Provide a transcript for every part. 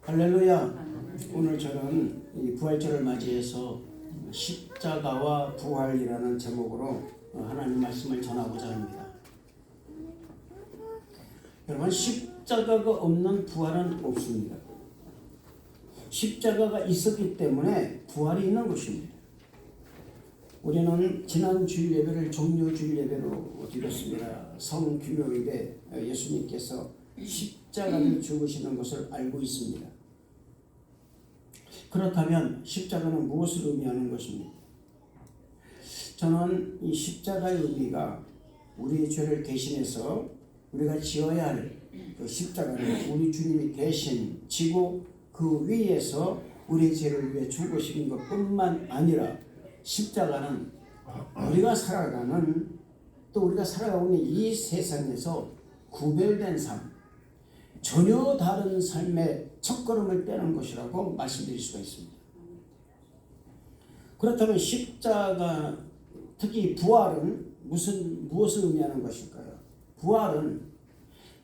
할렐루야. 오늘 저는 이 부활절을 맞이해서 십자가와 부활이라는 제목으로 하나님 말씀을 전하고자 합니다. 여러분, 십자가가 없는 부활은 없습니다. 십자가가 있었기 때문에 부활이 있는 것입니다. 우리는 지난 주일 예배를 종료 주일 예배로 드렸습니다. 성규묘일에 예수님께서 십자가를 죽으시는 것을 알고 있습니다. 그렇다면 십자가는 무엇을 의미하는 것입니까? 저는 이 십자가의 의미가 우리의 죄를 대신해서 우리가 지어야 할 그 십자가를 우리 주님이 대신 지고 그 위에서 우리의 죄를 위해 죽으신 것뿐만 아니라 십자가는 우리가 살아가는 또 우리가 살아가고 있는 이 세상에서 구별된 삶, 전혀 다른 삶의 첫걸음을 떼는 것이라고 말씀드릴 수가 있습니다. 그렇다면 십자가, 특히 부활은 무엇을 의미하는 것일까요? 부활은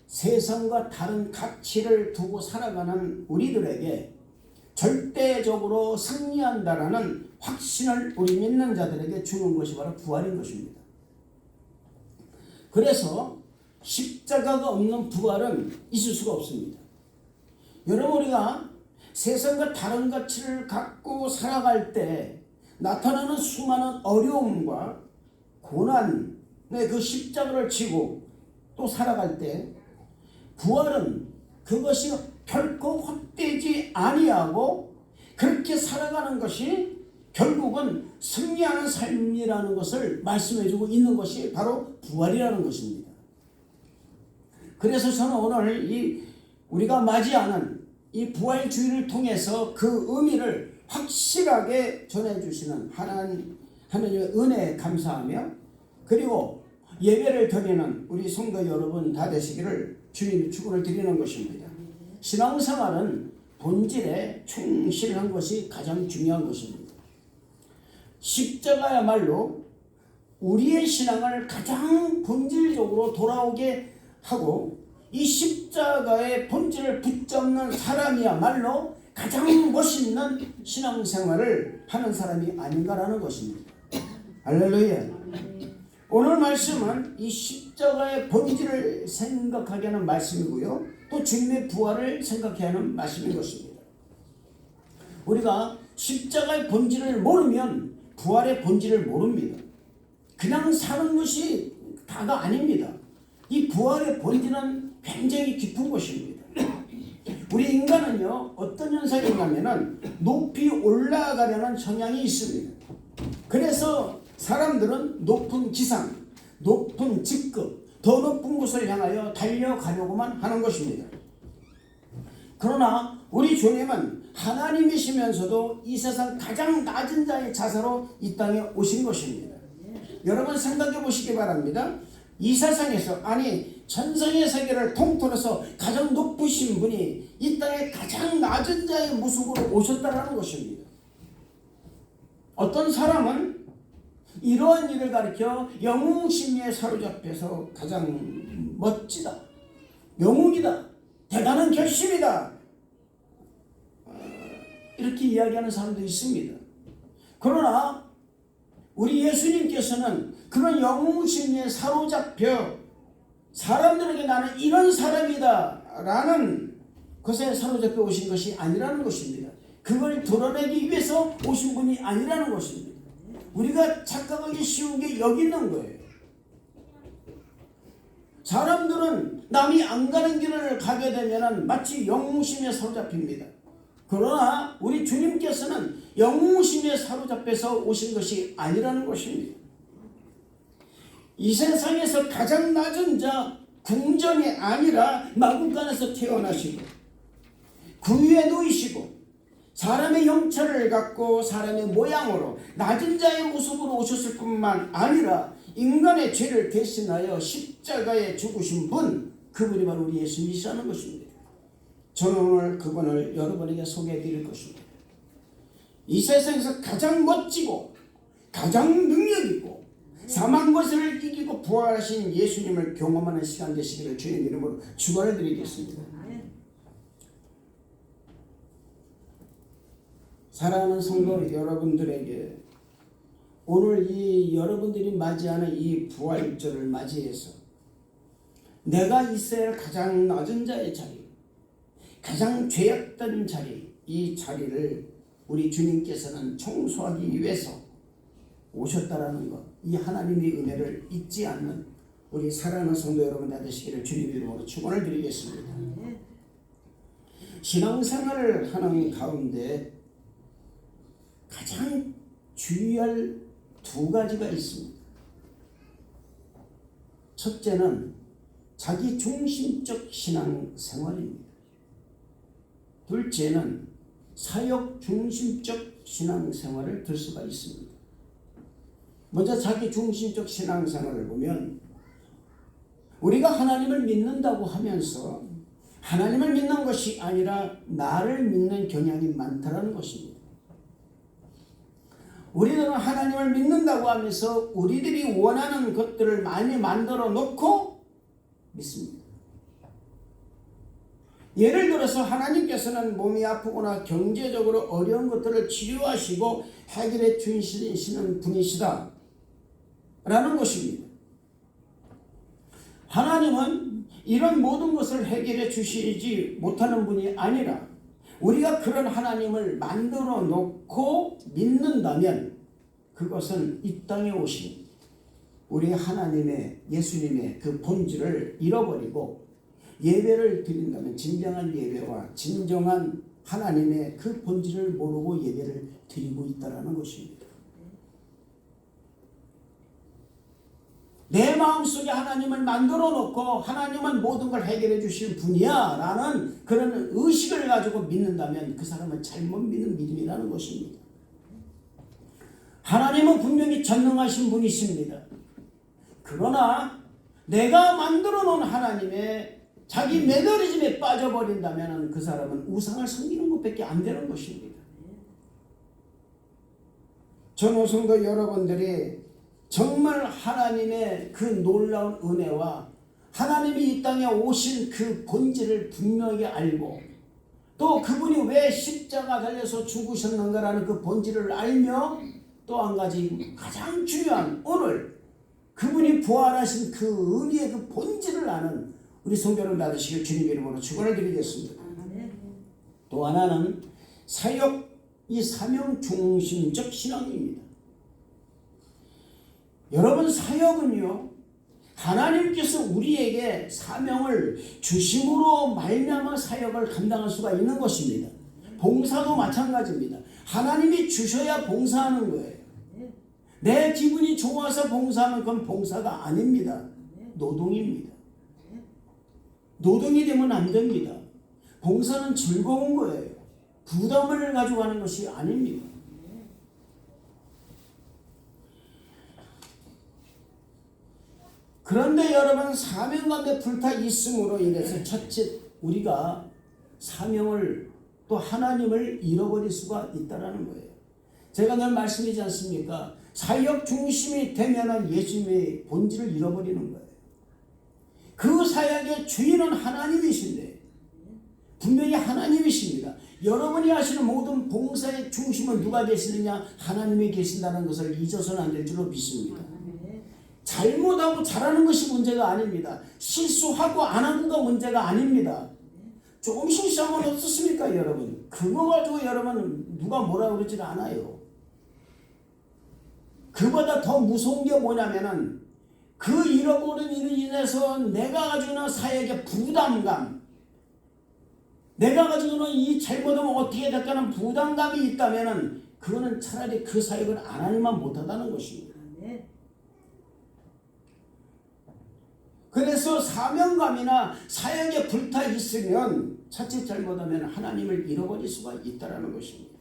세상과 다른 가치를 두고 살아가는 우리들에게 절대적으로 승리한다라는 확신을 우리 믿는 자들에게 주는 것이 바로 부활인 것입니다. 그래서 십자가가 없는 부활은 있을 수가 없습니다. 여러분, 우리가 세상과 다른 가치를 갖고 살아갈 때 나타나는 수많은 어려움과 고난의 그 십자가를 지고 또 살아갈 때 부활은 그것이 결코 헛되지 아니하고 그렇게 살아가는 것이 결국은 승리하는 삶이라는 것을 말씀해주고 있는 것이 바로 부활이라는 것입니다. 그래서 저는 오늘 우리가 맞이하는 이 부활주의를 통해서 그 의미를 확실하게 전해주시는 하나님의 은혜에 감사하며, 그리고 예배를 드리는 우리 성도 여러분 다 되시기를 주님의 축원을 드리는 것입니다. 신앙생활은 본질에 충실한 것이 가장 중요한 것입니다. 십자가야말로 우리의 신앙을 가장 본질적으로 돌아오게 하고, 이 십자가의 본질을 붙잡는 사람이야말로 가장 멋있는 신앙생활을 하는 사람이 아닌가라는 것입니다. 할렐루야. 오늘 말씀은 이 십자가의 본질을 생각하게 하는 말씀이고요, 또 주님의 부활을 생각해 하는 말씀인 것입니다. 우리가 십자가의 본질을 모르면 부활의 본질을 모릅니다. 그냥 사는 것이 다가 아닙니다. 이 부활의 본질은 굉장히 깊은 것입니다. 우리 인간은요, 어떤 현상이 있냐면은 높이 올라가려는 성향이 있습니다. 그래서 사람들은 높은 지상, 높은 직급, 더 높은 곳을 향하여 달려가려고만 하는 것입니다. 그러나 우리 주님은 하나님이시면서도 이 세상 가장 낮은 자의 자세로 이 땅에 오신 것입니다. 여러분 생각해 보시기 바랍니다. 이 세상에서, 아니 천상의 세계를 통틀어서 가장 높으신 분이 이 땅에 가장 낮은 자의 모습으로 오셨다는 것입니다. 어떤 사람은 이러한 일을 가리켜 영웅심리에 사로잡혀서 가장 멋지다, 영웅이다, 대단한 결심이다, 이렇게 이야기하는 사람도 있습니다. 그러나 우리 예수님께서는 그런 영웅심리에 사로잡혀 사람들에게 나는 이런 사람이다 라는 것에 사로잡혀 오신 것이 아니라는 것입니다. 그걸 드러내기 위해서 오신 분이 아니라는 것입니다. 우리가 착각하기 쉬운 게 여기 있는 거예요. 사람들은 남이 안 가는 길을 가게 되면 마치 영웅심에 사로잡힙니다. 그러나 우리 주님께서는 영웅심에 사로잡혀서 오신 것이 아니라는 것입니다. 이 세상에서 가장 낮은 자, 궁전이 아니라 마구간에서 태어나시고 그 위에 놓이시고 사람의 형체를 갖고 사람의 모양으로 낮은 자의 모습으로 오셨을 뿐만 아니라 인간의 죄를 대신하여 십자가에 죽으신 분, 그분이 바로 우리 예수님이시라는 것입니다. 저는 오늘 그분을 여러분에게 소개해 드릴 것입니다. 이 세상에서 가장 멋지고 가장 능력있고 사망 것을 이기고 부활하신 예수님을 경험하는 시간 되시기를 주님 이름으로 축원을 드리겠습니다. 사랑하는 성도 여러분들에게 오늘 이 여러분들이 맞이하는 이 부활절을 맞이해서 내가 있어야 할 가장 낮은 자의 자리, 가장 죄악된 자리, 이 자리를 우리 주님께서는 청소하기 위해서 오셨다라는 것, 이 하나님의 은혜를 잊지 않는 우리 사랑하는 성도 여러분 되시기를 주님 이름으로 축원을 드리겠습니다. 신앙생활을 하는 가운데 가장 주의할 두 가지가 있습니다. 첫째는 자기 중심적 신앙생활입니다. 둘째는 사역 중심적 신앙생활을 들 수가 있습니다. 먼저 자기 중심적 신앙생활을 보면 우리가 하나님을 믿는다고 하면서 하나님을 믿는 것이 아니라 나를 믿는 경향이 많다는 것입니다. 우리들은 하나님을 믿는다고 하면서 우리들이 원하는 것들을 많이 만들어 놓고 믿습니다. 예를 들어서 하나님께서는 몸이 아프거나 경제적으로 어려운 것들을 치료하시고 해결해 주시는 분이시다 라는 것입니다. 하나님은 이런 모든 것을 해결해 주시지 못하는 분이 아니라 우리가 그런 하나님을 만들어 놓고 믿는다면 그것은 이 땅에 오신 우리 하나님의 예수님의 그 본질을 잃어버리고 예배를 드린다면 진정한 예배와 진정한 하나님의 그 본질을 모르고 예배를 드리고 있다는 것입니다. 내 마음속에 하나님을 만들어 놓고 하나님은 모든 걸 해결해 주실 분이야 라는 그런 의식을 가지고 믿는다면 그 사람은 잘못 믿는 믿음이라는 것입니다. 하나님은 분명히 전능하신 분이십니다. 그러나 내가 만들어 놓은 하나님의 자기 매너리즘에 빠져버린다면 그 사람은 우상을 섬기는 것밖에 안 되는 것입니다. 전우성도 여러분들이 정말 하나님의 그 놀라운 은혜와 하나님이 이 땅에 오신 그 본질을 분명히 알고 또 그분이 왜 십자가 달려서 죽으셨는가라는 그 본질을 알며 또 한 가지 가장 중요한 오늘 그분이 부활하신 그 의미의 그 본질을 아는 우리 성도를 받으시길 주님의 이름으로 축원을 드리겠습니다. 또 하나는 사역, 이 사명 중심적 신앙입니다. 여러분 사역은요 하나님께서 우리에게 사명을 주심으로 말미암아 사역을 감당할 수가 있는 것입니다. 봉사도 마찬가지입니다. 하나님이 주셔야 봉사하는 거예요. 내 기분이 좋아서 봉사하는 건 봉사가 아닙니다. 노동입니다. 노동이 되면 안 됩니다. 봉사는 즐거운 거예요. 부담을 가지고 하는 것이 아닙니다. 그런데 여러분 사명감에 불타 있음으로 인해서 첫째 우리가 사명을 또 하나님을 잃어버릴 수가 있다는 거예요. 제가 늘 말씀드리지 않습니까? 사역 중심이 되면 예수님의 본질을 잃어버리는 거예요. 그 사역의 주인은 하나님이신데 분명히 하나님이십니다. 여러분이 하시는 모든 봉사의 중심은 누가 계시느냐? 하나님이 계신다는 것을 잊어서는 안 될 줄로 믿습니다. 잘못하고 잘하는 것이 문제가 아닙니다. 실수하고 안 하고가 문제가 아닙니다. 조금 실수하면 어떻습니까 여러분? 그거 가지고 여러분 누가 뭐라 그러질 않아요. 그보다 더 무서운 게 뭐냐면은 그 잃어버림으로 인해서 내가 가지고 있는 사역의 부담감, 내가 가지고 있는 이 잘못하면 어떻게 될까는 부담감이 있다면은 그거는 차라리 그 사역을 안 하니만 못하다는 것입니다. 그래서 사명감이나 사역에 불타 있으면 자칫 잘못하면 하나님을 잃어버릴 수가 있다는 것입니다.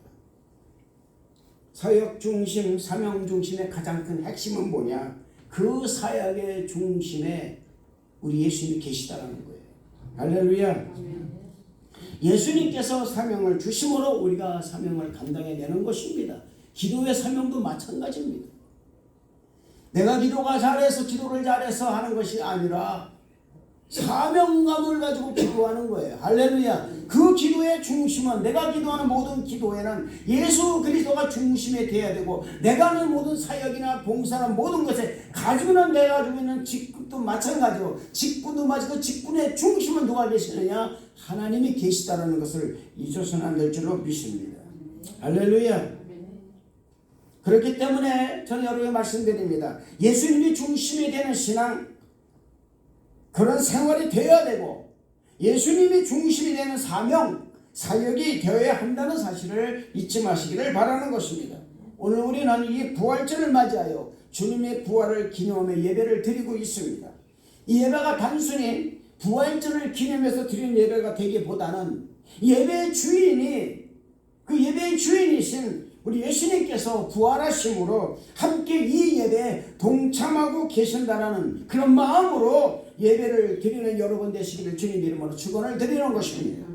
사역 중심, 사명 중심의 가장 큰 핵심은 뭐냐? 그 사역의 중심에 우리 예수님이 계시다는 거예요. 할렐루야. 예수님께서 사명을 주심으로 우리가 사명을 감당해내는 것입니다. 기도의 사명도 마찬가지입니다. 내가 기도가 잘해서 기도를 잘해서 하는 것이 아니라 사명감을 가지고 기도하는 거예요. 할렐루야. 그 기도의 중심은, 내가 기도하는 모든 기도에는 예수 그리스도가 중심이 되어야 되고, 내가 하는 모든 사역이나 봉사나 모든 것에 가지고는 내가 가지고 있는 직분도 마찬가지로, 직분도 마치 그 직분의 중심은 누가 계시느냐? 하나님이 계시다는 것을 잊어서는 안 될 줄로 믿습니다. 할렐루야. 그렇기 때문에 저는 여러분에게 말씀드립니다. 예수님이 중심이 되는 신앙, 그런 생활이 되어야 되고, 예수님이 중심이 되는 사명, 사역이 되어야 한다는 사실을 잊지 마시기를 바라는 것입니다. 오늘 우리는 이 부활절을 맞이하여 주님의 부활을 기념하며 예배를 드리고 있습니다. 이 예배가 단순히 부활절을 기념해서 드리는 예배가 되기보다는 예배의 주인이, 그 예배의 주인이신 우리 예수님께서 부활하심으로 함께 이 예배에 동참하고 계신다라는 그런 마음으로 예배를 드리는 여러분 되시기를 주님 이름으로 축원을 드리는 것입니다.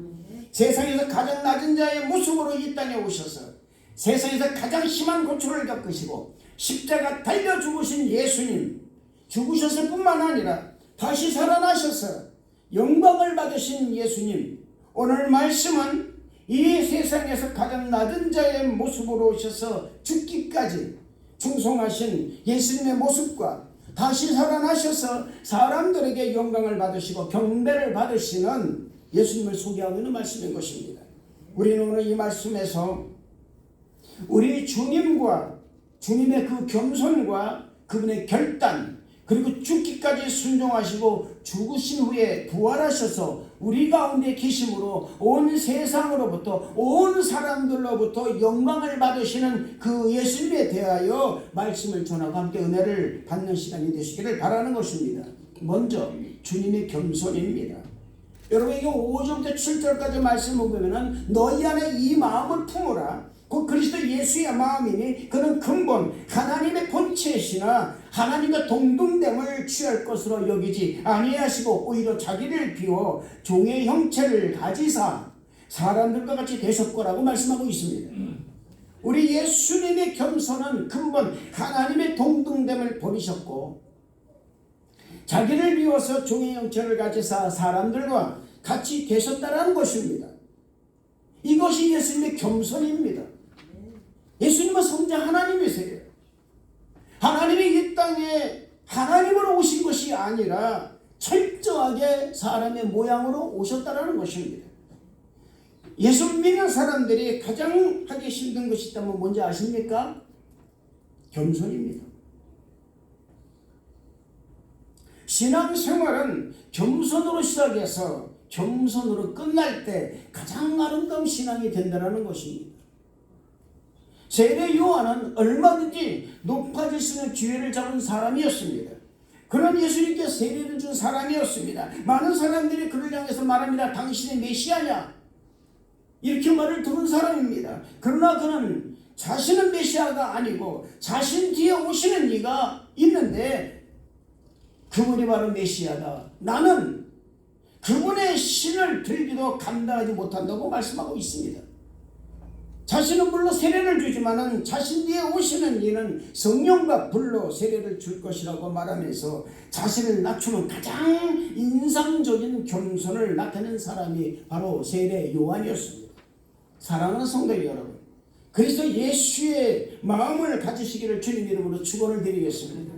세상에서 가장 낮은 자의 모습으로 이 땅에 오셔서 세상에서 가장 심한 고초를 겪으시고 십자가 달려 죽으신 예수님, 죽으셨을 뿐만 아니라 다시 살아나셔서 영광을 받으신 예수님, 오늘 말씀은 이 세상에서 가장 낮은 자의 모습으로 오셔서 죽기까지 충성하신 예수님의 모습과 다시 살아나셔서 사람들에게 영광을 받으시고 경배를 받으시는 예수님을 소개하고 있는 말씀인 것입니다. 우리는 오늘 이 말씀에서 우리 주님과 주님의 그 겸손과 그분의 결단, 그리고 죽기까지 순종하시고 죽으신 후에 부활하셔서 우리 가운데 계심으로 온 세상으로부터 온 사람들로부터 영광을 받으시는 그 예수님에 대하여 말씀을 전하고 함께 은혜를 받는 시간이 되시기를 바라는 것입니다. 먼저 주님의 겸손입니다. 여러분, 이거 5절부터 7절까지 말씀을 보면 너희 안에 이 마음을 품으라. 그 그리스도 예수의 마음이니 그는 근본 하나님의 본체이시나 하나님과 동등됨을 취할 것으로 여기지 아니하시고 오히려 자기를 비워 종의 형체를 가지사 사람들과 같이 되셨거라고 말씀하고 있습니다. 우리 예수님의 겸손은 근본 하나님의 동등됨을 버리셨고 자기를 비워서 종의 형체를 가지사 사람들과 같이 되셨다라는 것입니다. 이것이 예수님의 겸손입니다. 예수님은 성자 하나님이세요. 하나님이 이 땅에 하나님으로 오신 것이 아니라 철저하게 사람의 모양으로 오셨다라는 것입니다. 예수 믿는 사람들이 가장 하기 힘든 것이 있다면 뭔지 아십니까? 겸손입니다. 신앙생활은 겸손으로 시작해서 겸손으로 끝날 때 가장 아름다운 신앙이 된다는 것입니다. 세례 요한은 얼마든지 높아질 수 있는 기회를 잡은 사람이었습니다. 그런 예수님께 세례를 준 사람이었습니다. 많은 사람들이 그를 향해서 말합니다. 당신이 메시아냐? 이렇게 말을 들은 사람입니다. 그러나 그는 자신은 메시아가 아니고 자신 뒤에 오시는 이가 있는데 그분이 바로 메시아다. 나는 그분의 신을 들기도 감당하지 못한다고 말씀하고 있습니다. 자신은 물론 세례를 주지만은 자신 뒤에 오시는 이는 성령과 불로 세례를 줄 것이라고 말하면서 자신을 낮추는 가장 인상적인 겸손을 나타낸 사람이 바로 세례 요한이었습니다. 사랑하는 성도 여러분, 그리스도 예수의 마음을 가지시기를 주님 이름으로 축원을 드리겠습니다.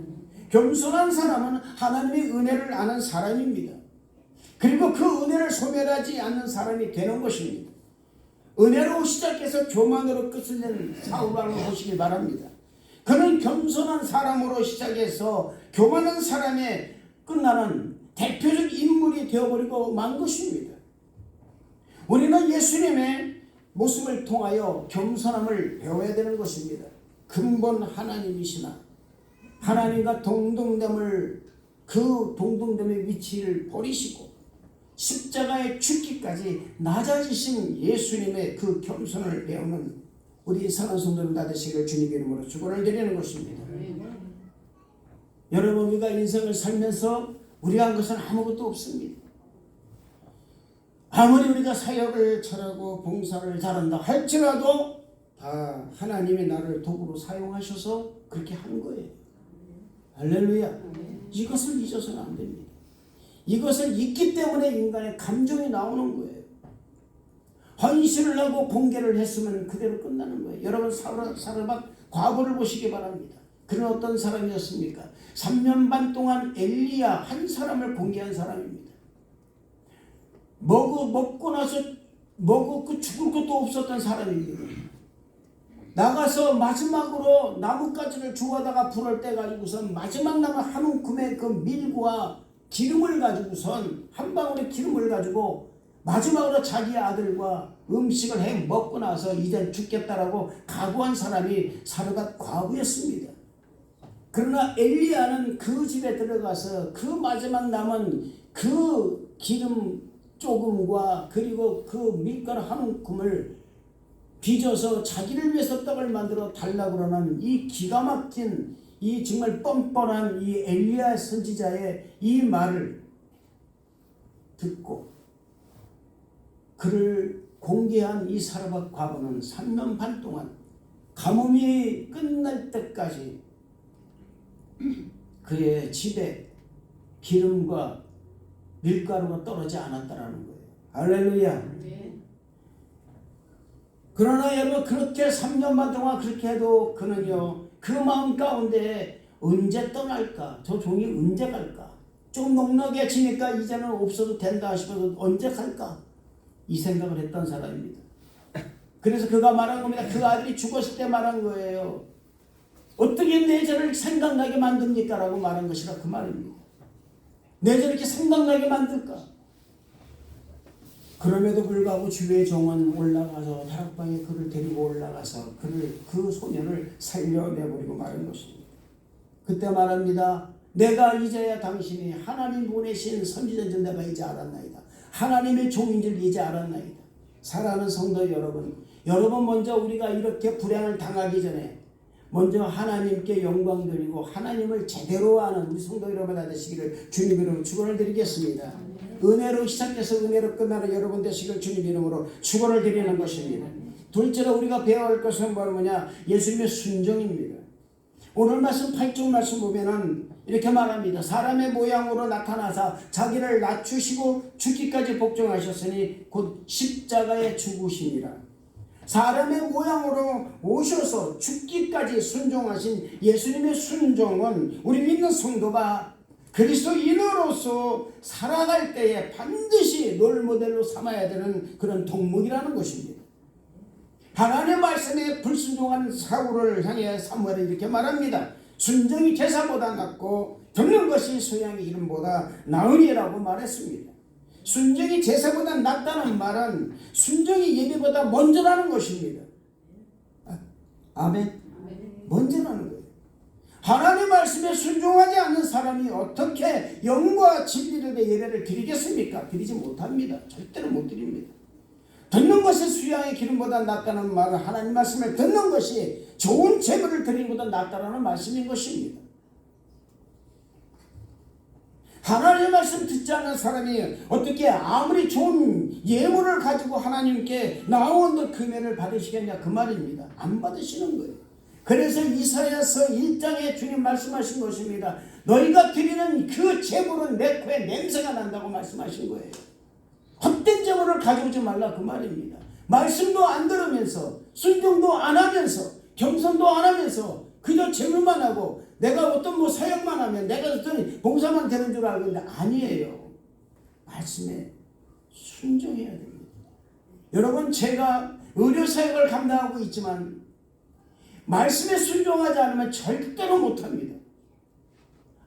겸손한 사람은 하나님의 은혜를 아는 사람입니다. 그리고 그 은혜를 소멸하지 않는 사람이 되는 것입니다. 은혜로 시작해서 교만으로 끝을 낸 사울왕을 보시기 바랍니다. 그는 겸손한 사람으로 시작해서 교만한 사람에 끝나는 대표적 인물이 되어버리고 만 것입니다. 우리는 예수님의 모습을 통하여 겸손함을 배워야 되는 것입니다. 근본 하나님이시나 하나님과 동등됨을, 그 동등됨의 위치를 버리시고 십자가에 죽기까지 낮아지신 예수님의 그 겸손을 배우는 우리 사랑하는 성도들 다 되시기를 주님의 이름으로 축원을 드리는 것입니다. 여러분, 우리가 인생을 살면서 우리가 한 것은 아무것도 없습니다. 아무리 우리가 사역을 잘하고 봉사를 잘한다 할지라도 다 하나님이 나를 도구로 사용하셔서 그렇게 한 거예요. 할렐루야. 이것을 잊어서는 안 됩니다. 이것을 잊기 때문에 인간의 감정이 나오는 거예요. 헌신을 하고 공개를 했으면 그대로 끝나는 거예요. 여러분 사르밧 과거를 보시기 바랍니다. 그는 어떤 사람이었습니까? 3년 반 동안 엘리야 한 사람을 공개한 사람입니다. 먹고 나서 먹고 죽을 것도 없었던 사람입니다. 나가서 마지막으로 나뭇가지를 주워다가 불을 떼가지고선 마지막 남은 한 움큼의 그 밀과 기름을 가지고선 한 방울의 기름을 가지고 마지막으로 자기 아들과 음식을 해 먹고 나서 이젠 죽겠다라고 각오한 사람이 사르밧 과부였습니다. 그러나 엘리야는 그 집에 들어가서 그 마지막 남은 그 기름 조금과 그리고 그 밀가루 한 움큼을 빚어서 자기를 위해서 떡을 만들어 달라고 그러는 이 기가 막힌 이 정말 뻔뻔한 이 엘리야 선지자의 이 말을 듣고 그를 공개한 이 사르밧 과부는 3년 반 동안 가뭄이 끝날 때까지 그의 집에 기름과 밀가루가 떨어지지 않았다라는 거예요. 할렐루야. 그러나 여러분 그렇게 3년 반 동안 그렇게 해도 그는요 그 마음 가운데 언제 떠날까? 저 종이 언제 갈까? 좀 넉넉해지니까 이제는 없어도 된다 싶어서 언제 갈까? 이 생각을 했던 사람입니다. 그래서 그가 말한 겁니다. 그 아들이 죽었을 때 말한 거예요. 어떻게 내 죄를 생각나게 만듭니까? 라고 말한 것이라 그 말입니다. 내 죄를 이렇게 생각나게 만들까? 그럼에도 불구하고 주의 종은 올라가서 다락방에 그를 데리고 올라가서 그 소년을 살려내버리고 말한 것입니다. 그때 말합니다. 내가 이제야 당신이 하나님 보내신 선지자인 줄 내가 이제 알았나이다. 하나님의 종인 줄 이제 알았나이다. 사랑하는 성도 여러분, 먼저 우리가 이렇게 불행을 당하기 전에 먼저 하나님께 영광 드리고 하나님을 제대로 아는 우리 성도 여러분 되시기를 주님 이름으로 축원을 드리겠습니다. 은혜로 시작해서 은혜로 끝나는 여러분 되시기를 주님 이름으로 축원을 드리는 것입니다. 둘째로 우리가 배워야 할 것은 뭐냐? 예수님의 순종입니다. 오늘 말씀 8절 말씀 보면은 이렇게 말합니다. 사람의 모양으로 나타나사 자기를 낮추시고 죽기까지 복종하셨으니 곧 십자가에 죽으시니라. 사람의 모양으로 오셔서 죽기까지 순종하신 예수님의 순종은 우리 믿는 성도가 그리스도인으로서 살아갈 때에 반드시 롤모델로 삼아야 되는 그런 덕목이라는 것입니다. 하나님의 말씀에 불순종한 사울을 향해 사무엘은 이렇게 말합니다. 순종이 제사보다 낫고 듣는 것이 소양의 이름보다 나으니라고 말했습니다. 순종이 제사보다 낫다는 말은 순종이 예배보다 먼저라는 것입니다. 아멘. 먼저라는 거예요. 하나님 말씀에 순종하지 않는 사람이 어떻게 영과 진리를 예배를 드리겠습니까? 드리지 못합니다. 절대로 못 드립니다. 듣는 것이 수양의 기름보다 낫다는 말은 하나님 말씀을 듣는 것이 좋은 제물을 드리는 것보다 낫다는 말씀인 것입니다. 하나님의 말씀 듣지 않는 사람이 어떻게 아무리 좋은 예물을 가지고 하나님께 나온 금연을 받으시겠냐 그 말입니다. 안 받으시는 거예요. 그래서 이사야서 1장에 주님 말씀하신 것입니다. 너희가 드리는 그 제물은 내 코에 냄새가 난다고 말씀하신 거예요. 헛된 제물을 가져오지 말라 그 말입니다. 말씀도 안 들으면서 순종도 안 하면서 겸손도 안 하면서 그저 제물만 하고 내가 어떤 사역만 하면 내가 어떤 봉사만 되는 줄 알고 아니에요. 말씀에 순종해야 됩니다. 여러분 제가 의료사역을 감당하고 있지만 말씀에 순종하지 않으면 절대로 못합니다.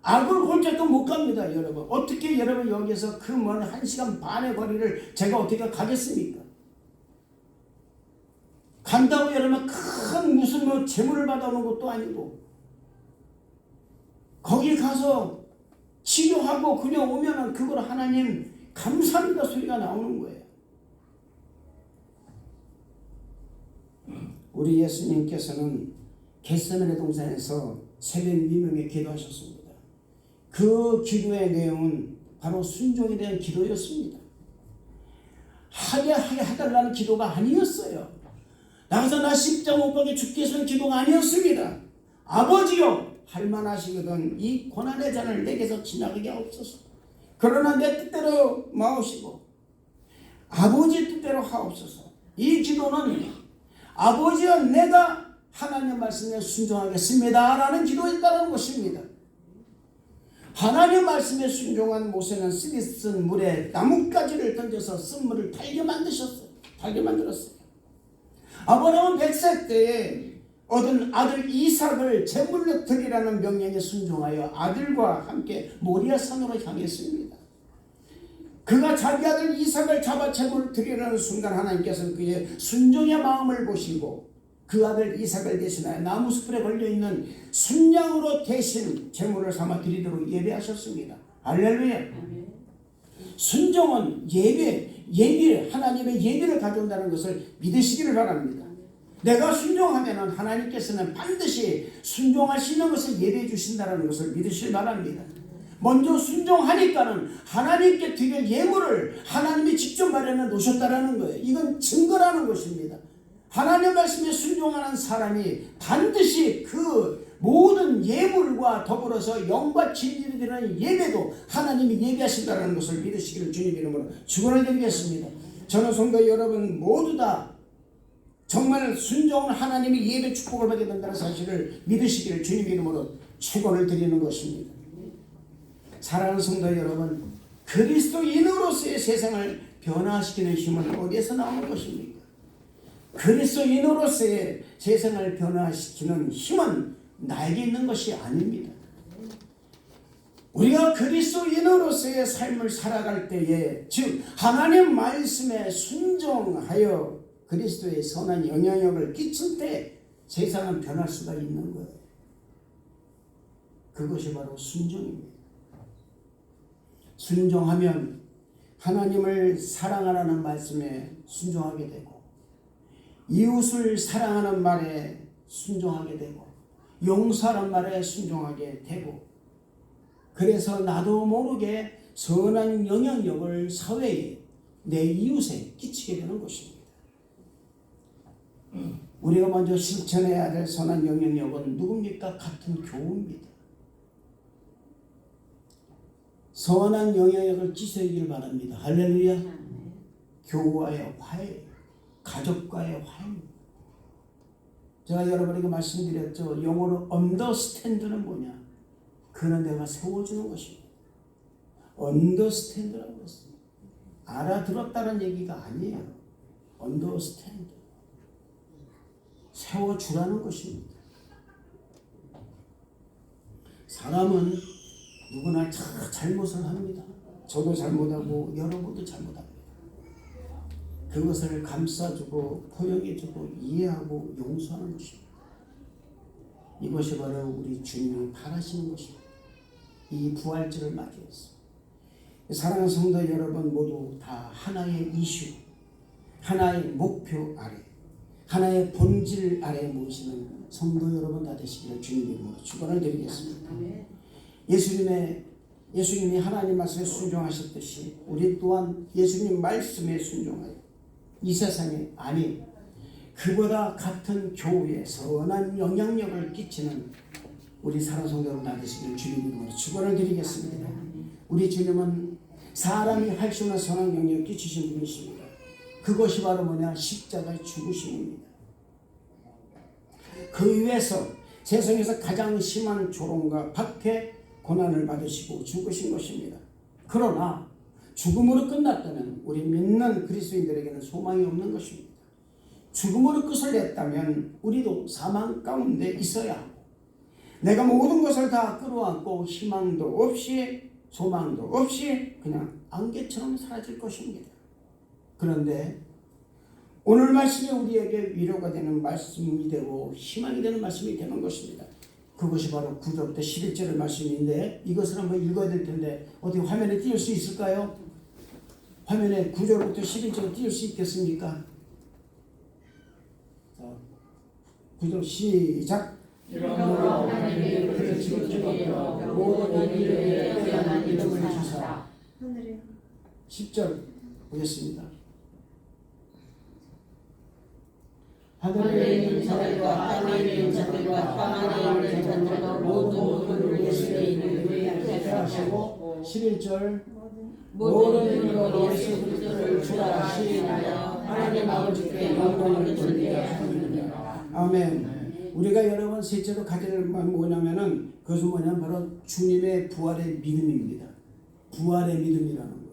악을 골짜기도 못 갑니다. 여러분 어떻게 여러분 여기서 그 먼 1시간 반의 거리를 제가 어떻게 가겠습니까? 간다고 여러분 큰 무슨 재물을 받아오는 것도 아니고 거기 가서 치료하고 그냥 오면은 그걸 하나님 감사합니다 소리가 나오는 거예요. 우리 예수님께서는 겟세마네 동산에서 새벽 미명에 기도하셨습니다. 그 기도의 내용은 바로 순종에 대한 기도였습니다. 하게 해달라는 기도가 아니었어요. 나가서 나 십자가 못 박게 죽게 해서는 기도가 아니었습니다. 아버지여 할만하시거든 이 고난의 잔을 내게서 지나가게 하옵소서. 그러나 내 뜻대로 마옵시고 아버지 뜻대로 하옵소서. 이 기도는 아버지와 내가 하나님 말씀에 순종하겠습니다 라는 기도였다는 것입니다. 하나님 말씀에 순종한 모세는 쓰리 쓴 물에 나뭇가지를 던져서 쓴 물을 달게 만드셨어요. 달게 만들었어요. 아브라함은 100세 때에 얻은 아들 이삭을 제물로 드리라는 명령에 순종하여 아들과 함께 모리아 산으로 향했습니다. 그가 자기 아들 이삭을 잡아 제물로 드리라는 순간 하나님께서는 그의 순종의 마음을 보시고 그 아들 이삭을 대신하여 나무숲에 걸려있는 순양으로 대신 제물을 삼아 드리도록 예배하셨습니다. 할렐루야. 순종은 예배, 하나님의 예배를 가져온다는 것을 믿으시기를 바랍니다. 내가 순종하면 하나님께서는 반드시 순종하시는 것을 예배해 주신다는 것을 믿으시기 바랍니다. 먼저 순종하니까는 하나님께 드릴 예물을 하나님이 직접 마련해 놓으셨다는 거예요. 이건 증거라는 것입니다. 하나님 말씀에 순종하는 사람이 반드시 그 모든 예물과 더불어서 영과 진리를 드리는 예배도 하나님이 예배하신다는 것을 믿으시기를 주님 이름으로 축원을 드리겠습니다. 저는 성도 여러분 모두 다 정말 순종은 하나님이 예배 축복을 받게 된다는 사실을 믿으시기를 주님 이름으로 축원을 드리는 것입니다. 사랑하는 성도 여러분, 그리스도인으로서의 세상을 변화시키는 힘은 어디에서 나오는 것입니까? 그리스도인으로서의 세상을 변화시키는 힘은 나에게 있는 것이 아닙니다. 우리가 그리스도인으로서의 삶을 살아갈 때에, 즉 하나님 말씀에 순종하여 그리스도의 선한 영향력을 끼칠 때 세상은 변할 수가 있는 거예요. 그것이 바로 순종입니다. 순종하면 하나님을 사랑하라는 말씀에 순종하게 되고, 이웃을 사랑하는 말에 순종하게 되고, 용서하는 말에 순종하게 되고, 그래서 나도 모르게 선한 영향력을 사회에, 내 이웃에 끼치게 되는 것입니다. 우리가 먼저 실천해야 될 선한 영향력은 누굽니까? 같은 교우입니다. 선한 영향력을 끼쳐주길 바랍니다. 할렐루야. 교우와의 화해, 가족과의 화해. 제가 여러분에게 말씀드렸죠. 영어로 understand는 뭐냐? 그는 내가 세워주는 것입니다. understand라고 했습니다. 알아들었다는 얘기가 아니에요. understand. 세워주라는 것입니다. 사람은 누구나 잘못을 합니다. 저도 잘못하고 여러분도 잘못합니다. 그것을 감싸주고 포용해주고 이해하고 용서하는 것입니다. 이것이 바로 우리 주님이 바라시는 것입니다. 이 부활절을 맞이해서 사랑하는 성도 여러분 모두 다 하나의 이슈, 하나의 목표 아래, 하나의 본질 아래에 모이시는 성도 여러분 다 되시기를 주님 이름으로 축원을 드리겠습니다. 예수님이 하나님 말씀에 순종하셨듯이 우리 또한 예수님 말씀에 순종하여 이 세상에, 아니 그보다 같은 교회에 선한 영향력을 끼치는 우리 사랑하는 성도 여러분 다 되시기를 주님 이름으로 축원을 드리겠습니다. 우리 주님은 사람이 할 수 있는 선한 영향력을 끼치신 분이십니다. 그것이 바로 뭐냐? 십자가의 죽으심입니다. 그 위에서 세상에서 가장 심한 조롱과 박해, 고난을 받으시고 죽으신 것입니다. 그러나 죽음으로 끝났다면 우리 믿는 그리스도인들에게는 소망이 없는 것입니다. 죽음으로 끝을 냈다면 우리도 사망 가운데 있어야 하고, 내가 모든 것을 다 끌어안고 희망도 없이 소망도 없이 그냥 안개처럼 사라질 것입니다. 그런데 오늘 말씀이 우리에게 위로가 되는 말씀이 되고 희망이 되는 말씀이 되는 것입니다. 그것이 바로 9절부터 11절의 말씀인데, 이것을 한번 읽어야 될 텐데 어떻게 화면에 띄울 수 있을까요? 화면에 9절부터 11절 띄울 수 있겠습니까? 자, 9절 시작. 그러므로 하나님이 그를 지키며 모든 이를 귀한 이름을 주사. 10절 보겠습니다. 하늘에 있는 자들과 땅에 있는 자들과 땅 아래에 있는 자들과 모든 그를 예수의 이름을 위하여 하시고. 11절 모든 힘으로 예수 그리스도를 주라 시인하여 하나님 아버지께 영광을 돌리게 하느니라. 아멘. 우리가 여러분 셋째로 가질 만 뭐냐면은 그것은 뭐냐면 바로 주님의 부활의 믿음입니다. 부활의 믿음이라는 거예요.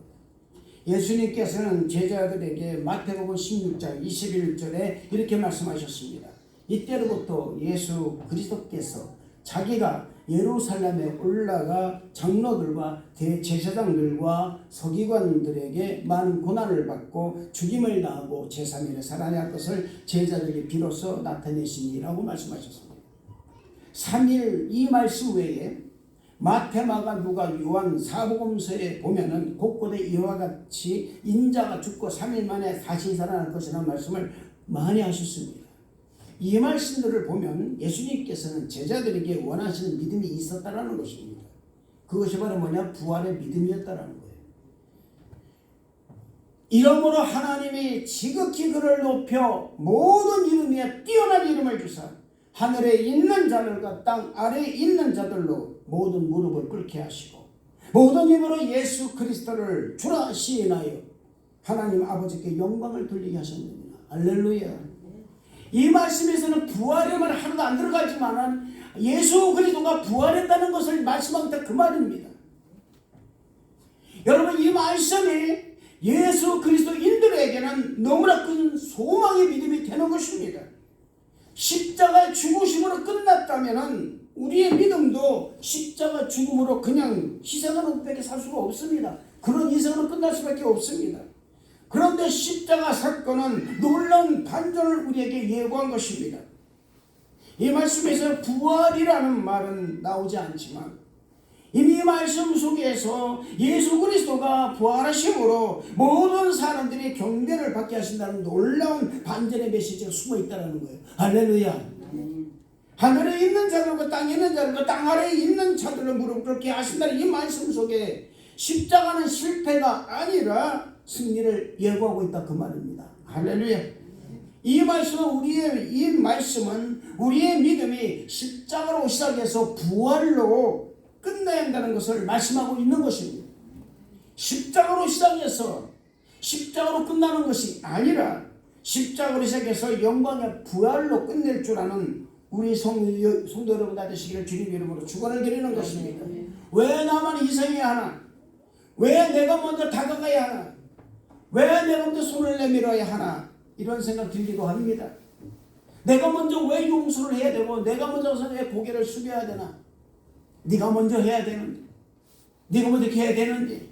예수님께서는 제자들에게 마태복음 16장 21절에 이렇게 말씀하셨습니다. 이때로부터 예수 그리스도께서 자기가 예루살렘에 올라가 장로들과 대제사장들과 서기관들에게 많은 고난을 받고 죽임을 당하고 제3일에 살아날 것을 제자들에게 비로소 나타내시니라고 말씀하셨습니다. 3일 이 말씀 외에 마태, 마가, 누가, 요한 사복음서에 보면은 곳곳에 이와 같이 인자가 죽고 3일 만에 다시 살아날 것이라는 말씀을 많이 하셨습니다. 이 말씀들을 보면 예수님께서는 제자들에게 원하시는 믿음이 있었다라는 것입니다. 그것이 바로 뭐냐? 부활의 믿음이었다라는 거예요. 이러므로 하나님이 지극히 그를 높여 모든 이름 위에 뛰어난 이름을 주사 하늘에 있는 자들과 땅 아래에 있는 자들로 모든 무릎을 꿇게 하시고 모든 힘으로 예수 그리스도를 주라 시인하여 하나님 아버지께 영광을 돌리게 하셨느니라. 할렐루야. 이 말씀에서는 부활의 말 하나도 안 들어가지만은 예수 그리스도가 부활했다는 것을 말씀하겠다 그 말입니다. 여러분 이 말씀이 예수 그리스도인들에게는 너무나 큰 소망의 믿음이 되는 것입니다. 십자가의 죽으심으로 끝났다면은 우리의 믿음도 십자가 죽음으로 그냥 희생하는 밖에 살 수가 없습니다. 그런 희생으로 끝날 수밖에 없습니다. 그런데 십자가 사건은 놀라운 반전을 우리에게 예고한 것입니다. 이 말씀에서 부활이라는 말은 나오지 않지만 이미 이 말씀 속에서 예수 그리스도가 부활하심으로 모든 사람들이 경배를 받게 하신다는 놀라운 반전의 메시지가 숨어 있다는 거예요. 할렐루야. 하늘에 있는 자들과 땅에 있는 자들과 땅 아래에 있는 자들을 무릎 꿇게 하신다는 이 말씀 속에 십자가는 실패가 아니라 승리를 예고하고 있다 그 말입니다. 할렐루야. 이 말씀은 우리의 믿음이 십자가로 시작해서 부활로 끝내야 한다는 것을 말씀하고 있는 것입니다. 십자가로 시작해서 십자가로 끝나는 것이 아니라 십자가로 시작해서 영광의 부활로 끝낼 줄 아는 우리 성도 여러분 다 되시기를 주님 이름으로 축원을 드리는 것입니다. 왜 나만 희생해야 하나? 왜 내가 먼저 다가가야 하나? 왜 내가 먼저 손을 내밀어야 하나? 이런 생각 들기도 합니다. 내가 먼저 왜 용서를 해야 되고 내가 먼저 왜 고개를 숙여야 되나? 네가 먼저 해야 되는데 네가 먼저 해야 되는데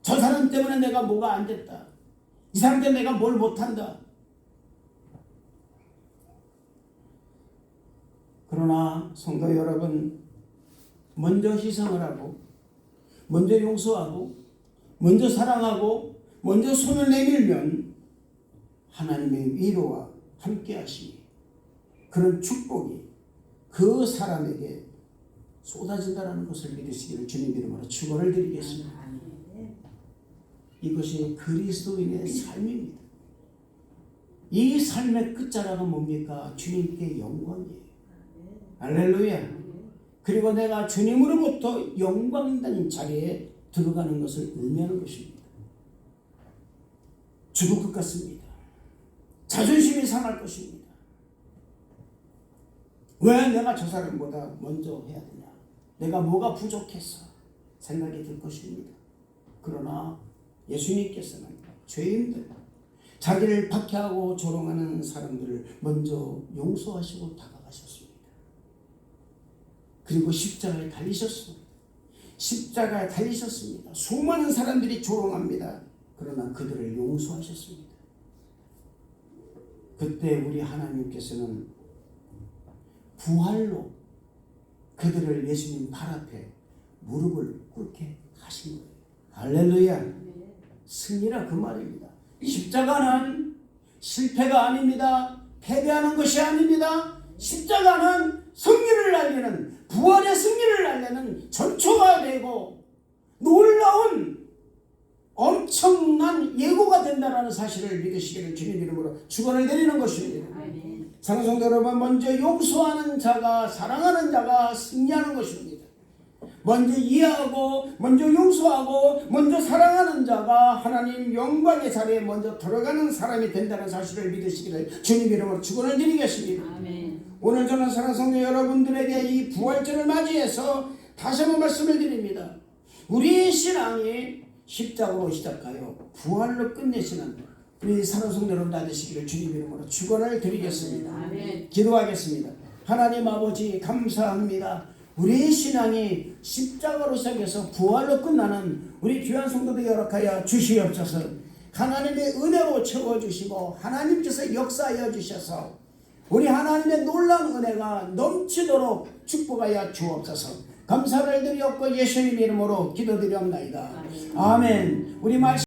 저 사람 때문에 내가 뭐가 안 됐다. 이 사람 때문에 내가 뭘 못한다. 그러나 성도 여러분 먼저 희생을 하고 먼저 용서하고 먼저 사랑하고 먼저 손을 내밀면 하나님의 위로와 함께 하시니 그런 축복이 그 사람에게 쏟아진다는 것을 믿으시기를 주님 이름으로 축원을 드리겠습니다. 이것이 그리스도인의 삶입니다. 이 삶의 끝자락은 뭡니까? 주님께 영광이에요. 할렐루야. 그리고 내가 주님으로부터 영광 있는 자리에 들어가는 것을 의미하는 것입니다. 죽을 것 같습니다. 자존심이 상할 것입니다. 왜 내가 저 사람보다 먼저 해야 되냐? 내가 뭐가 부족했어? 생각이 들 것입니다. 그러나 예수님께서는 죄인들, 자기를 박해하고 조롱하는 사람들을 먼저 용서하시고 다가가셨습니다. 그리고 십자가에 달리셨습니다. 십자가에 달리셨습니다. 수많은 사람들이 조롱합니다. 그러나 그들을 용서하셨습니다. 그때 우리 하나님께서는 부활로 그들을 예수님 발 앞에 무릎을 꿇게 하신 거예요. 할렐루야. 승리라 그 말입니다. 십자가는 실패가 아닙니다. 패배하는 것이 아닙니다. 십자가는 승리를 알리는 부활의 승리를 알리는 전초가 되고 놀라운 엄청난 예고가 된다는 사실을 믿으시기를 주님 이름으로 축원을 드리는 것입니다. 사랑하는 성도 여러분, 먼저 용서하는 자가 사랑하는 자가 승리하는 것입니다. 먼저 이해하고 먼저 용서하고 먼저 사랑하는 자가 하나님 영광의 자리에 먼저 들어가는 사람이 된다는 사실을 믿으시기를 주님 이름으로 축원을 드리겠습니다. 아멘. 오늘 저는 사랑하는 성도 여러분들에게 이 부활절을 맞이해서 다시 한번 말씀을 드립니다. 우리 신앙이 십자가로 시작하여 부활로 끝내시는 우리 사랑하는 성도 여러분 다 되시기를 주님 이름으로 축원을 드리겠습니다. 아멘. 기도하겠습니다. 하나님 아버지 감사합니다. 우리 신앙이 십자가로 시작해서 부활로 끝나는 우리 귀한 성도들에게 허락하여 주시옵소서. 하나님의 은혜로 채워주시고 하나님께서 역사하여 주셔서 우리 하나님의 놀라운 은혜가 넘치도록 축복하여 주옵소서. 감사를 드리옵고 예수님 이름으로 기도드리옵나이다. 아멘. 우리 말씀